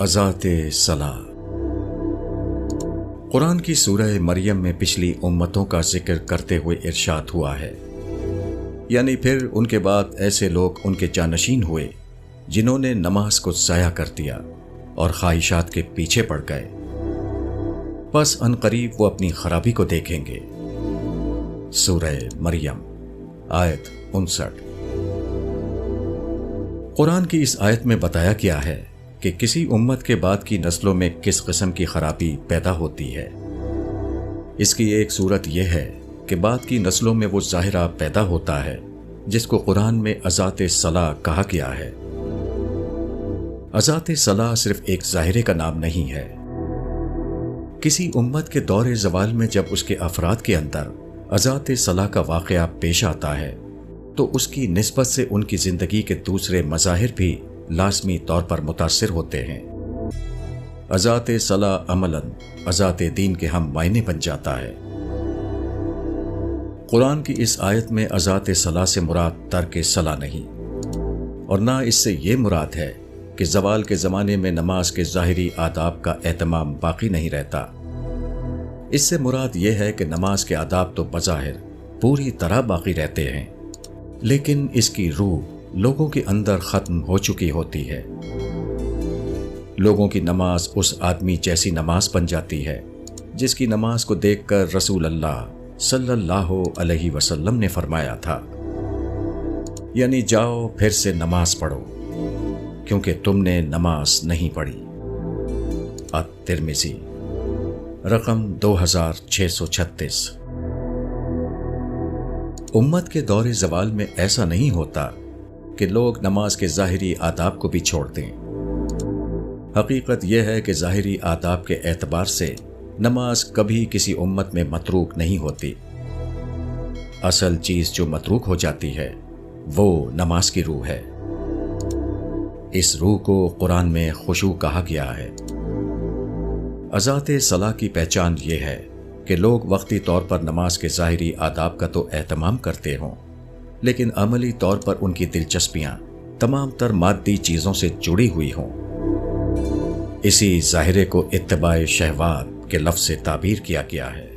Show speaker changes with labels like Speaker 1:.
Speaker 1: اذات صلاح۔ قرآن کی سورہ مریم میں پچھلی امتوں کا ذکر کرتے ہوئے ارشاد ہوا ہے، یعنی پھر ان کے بعد ایسے لوگ ان کے جانشین ہوئے جنہوں نے نماز کو ضائع کر دیا اور خواہشات کے پیچھے پڑ گئے، پس عنقریب وہ اپنی خرابی کو دیکھیں گے۔ سورہ مریم آیت 59۔ قرآن کی اس آیت میں بتایا گیا ہے کہ کسی امت کے بعد کی نسلوں میں کس قسم کی خرابی پیدا ہوتی ہے۔ اس کی ایک صورت یہ ہے کہ بعد کی نسلوں میں وہ ظاہرہ پیدا ہوتا ہے جس کو قرآن میں اذات صلاح کہا گیا ہے۔ اذات صلاح صرف ایک ظاہرے کا نام نہیں ہے۔ کسی امت کے دور زوال میں جب اس کے افراد کے اندر اذات صلاح کا واقعہ پیش آتا ہے تو اس کی نسبت سے ان کی زندگی کے دوسرے مظاہر بھی لازمی طور پر متاثر ہوتے ہیں۔ اذات صلاح عملاً اذات دین کے ہم معنی بن جاتا ہے۔ قرآن کی اس آیت میں اذات صلاح سے مراد ترک صلاح نہیں، اور نہ اس سے یہ مراد ہے کہ زوال کے زمانے میں نماز کے ظاہری آداب کا اہتمام باقی نہیں رہتا۔ اس سے مراد یہ ہے کہ نماز کے آداب تو بظاہر پوری طرح باقی رہتے ہیں، لیکن اس کی روح لوگوں کے اندر ختم ہو چکی ہوتی ہے۔ لوگوں کی نماز اس آدمی جیسی نماز بن جاتی ہے جس کی نماز کو دیکھ کر رسول اللہ صلی اللہ علیہ وسلم نے فرمایا تھا، یعنی جاؤ پھر سے نماز پڑھو کیونکہ تم نے نماز نہیں پڑھی۔ الترمذی رقم 2636۔ امت کے دور زوال میں ایسا نہیں ہوتا کہ لوگ نماز کے ظاہری آداب کو بھی چھوڑ دیں۔ حقیقت یہ ہے کہ ظاہری آداب کے اعتبار سے نماز کبھی کسی امت میں متروک نہیں ہوتی۔ اصل چیز جو متروک ہو جاتی ہے وہ نماز کی روح ہے۔ اس روح کو قرآن میں خشوع کہا گیا ہے۔ اذات صلاح کی پہچان یہ ہے کہ لوگ وقتی طور پر نماز کے ظاہری آداب کا تو اہتمام کرتے ہوں، لیکن عملی طور پر ان کی دلچسپیاں تمام تر مادی چیزوں سے جڑی ہوئی ہوں۔ اسی ظاہرے کو اتباع شہوات کے لفظ سے تعبیر کیا گیا ہے۔